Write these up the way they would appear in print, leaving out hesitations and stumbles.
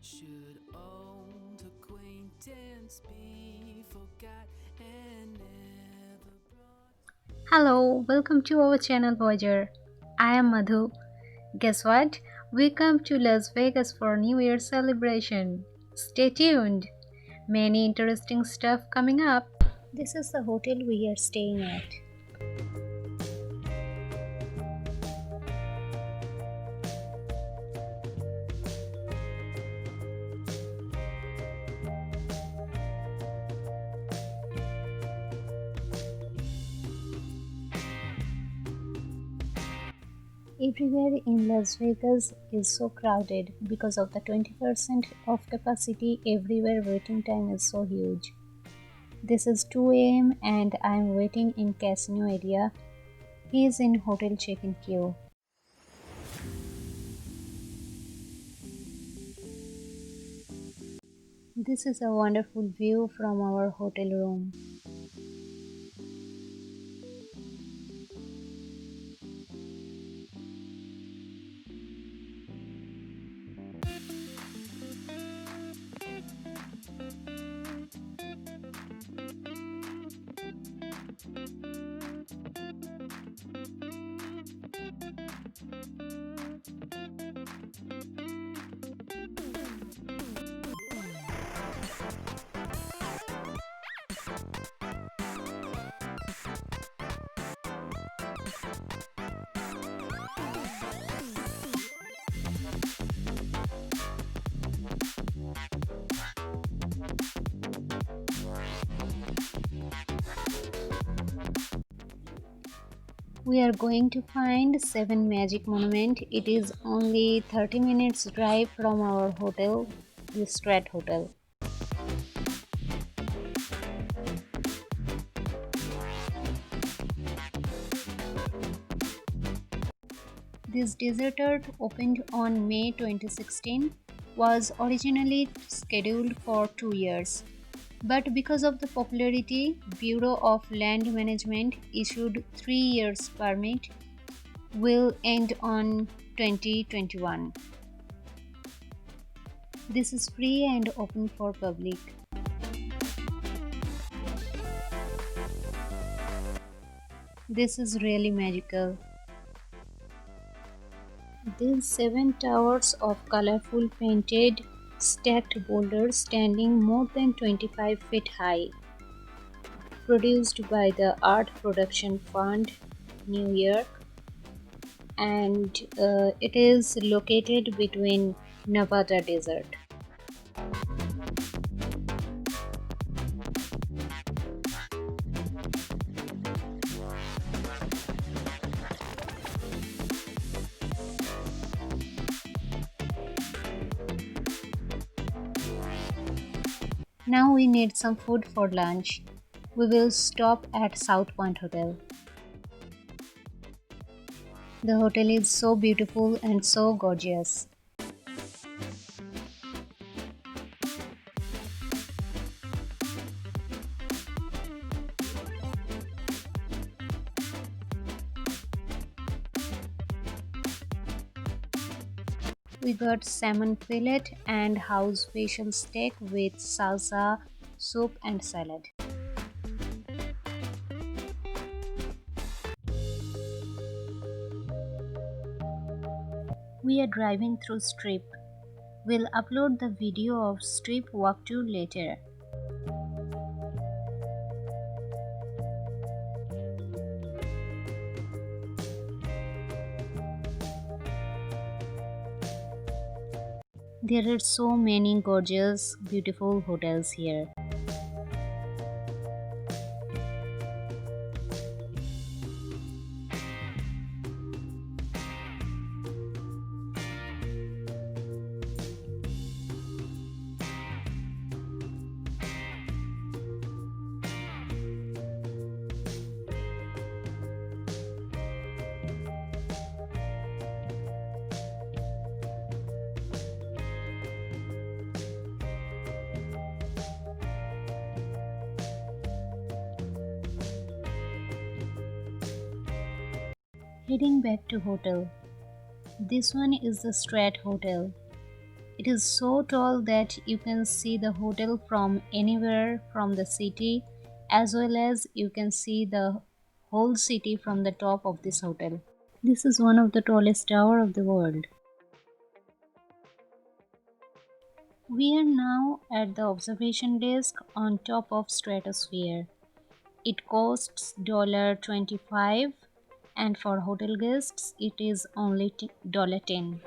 Should old acquaintance be forgot and never brought? Hello, welcome to our channel Voyager. I am Madhu. Guess what? We come to Las Vegas for New Year celebration. Stay tuned. Many interesting stuff coming up. This is the hotel we are staying at. Everywhere in Las Vegas is so crowded because of the 20% of capacity. Everywhere waiting time is so huge. This is 2 a.m. and I am waiting in casino area. He is in hotel check-in queue. This is a wonderful view from our hotel room. We are going to find 7 Magic Monument. It is only 30 minutes drive from our hotel, the Strat Hotel. This desert art opened on May 2016, was originally scheduled for 2 years. But because of the popularity, Bureau of Land Management issued 3 years permit will end on 2021. This is free and open for public. This is really magical. These 7 towers of colorful painted stacked boulders standing more than 25 feet high, produced by the Art Production Fund, New York, and it is located between Nevada Desert. Now we need some food for lunch. We will stop at South Point Hotel. The hotel is so beautiful and so gorgeous. We got salmon fillet and house special steak with salsa, soup and salad. We are driving through Strip. We'll upload the video of Strip walkthrough later. There are so many gorgeous, beautiful hotels here. Heading back to hotel. This one is the Strat Hotel. It is so tall that you can see the hotel from anywhere from the city, as well as you can see the whole city from the top of this hotel. This is one of the tallest tower of the world. We are now at the observation desk on top of stratosphere. It costs $25 and for hotel guests it is only $10.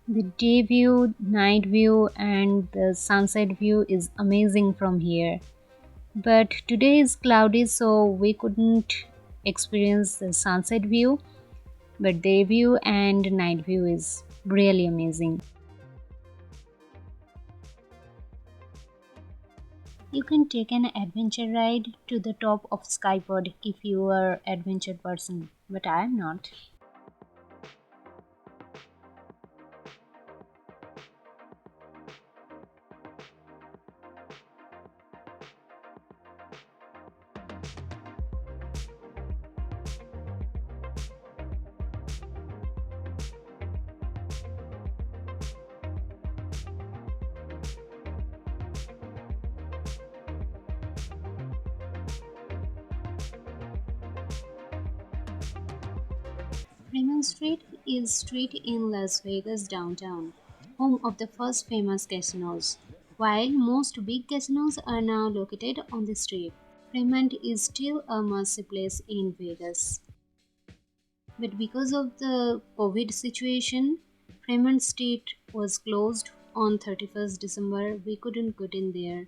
The day view, night view, and the sunset view is amazing from here. But today is cloudy, so we couldn't experience the sunset view. But day view and night view is really amazing. You can take an adventure ride to the top of Skypod if you are adventure person, but I am not. Fremont Street is street in Las Vegas downtown, home of the first famous casinos. While most big casinos are now located on the strip, Fremont is still a must-see place in Vegas. But because of the COVID situation, Fremont Street was closed on 31st December. We couldn't get in there.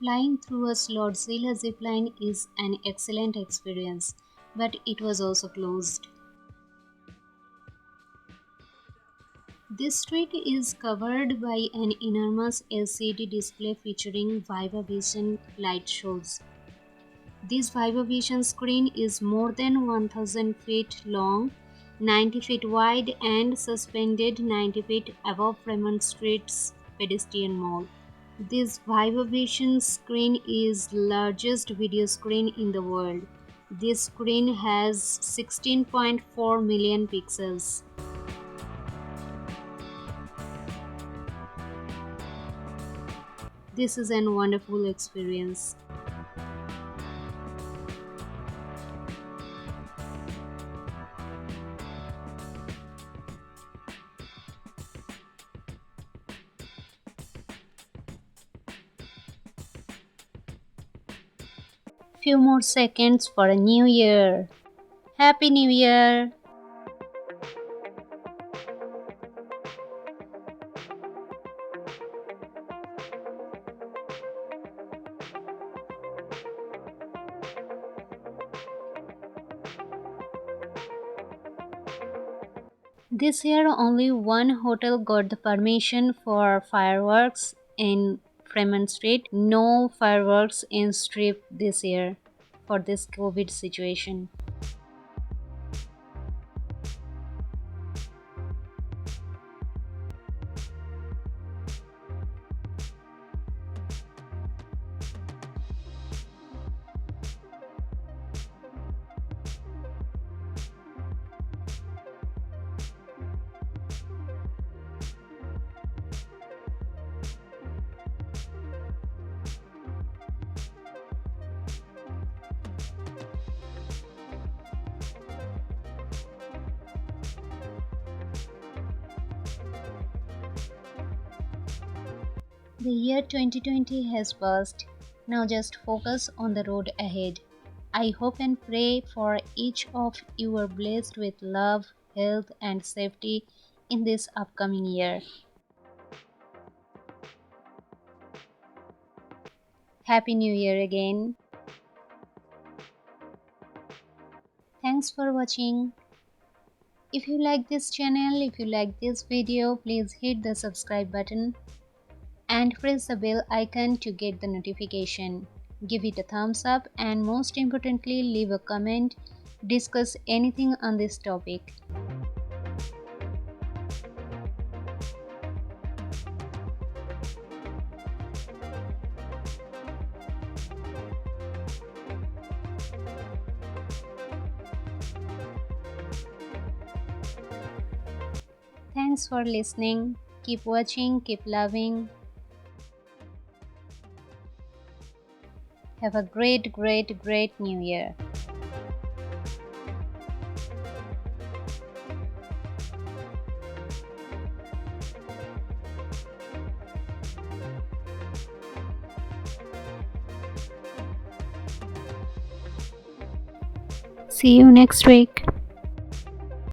Flying through a Slotzilla zipline is an excellent experience, but it was also closed. This street is covered by an enormous LCD display featuring Viva Vision light shows. This Viva Vision screen is more than 1000 feet long, 90 feet wide, and suspended 90 feet above Fremont Street's pedestrian mall. This Viva Vision screen is the largest video screen in the world. This screen has 16.4 million pixels. This is a wonderful experience. Few more seconds for a new year. Happy New Year! This year only one hotel got the permission for fireworks in Fremont Street. No fireworks in Strip this year for this COVID situation. The year 2020 has passed. Now just focus on the road ahead. I hope and pray for each of you are blessed with love, health, and safety in this upcoming year. Happy New Year again. Thanks for watching. If you like this channel, if you like this video, please hit the subscribe button and press the bell icon to get the notification. Give it a thumbs up and most importantly, leave a comment, discuss anything on this topic. Thanks for listening. Keep watching, keep loving. Have a great New Year. See you next week.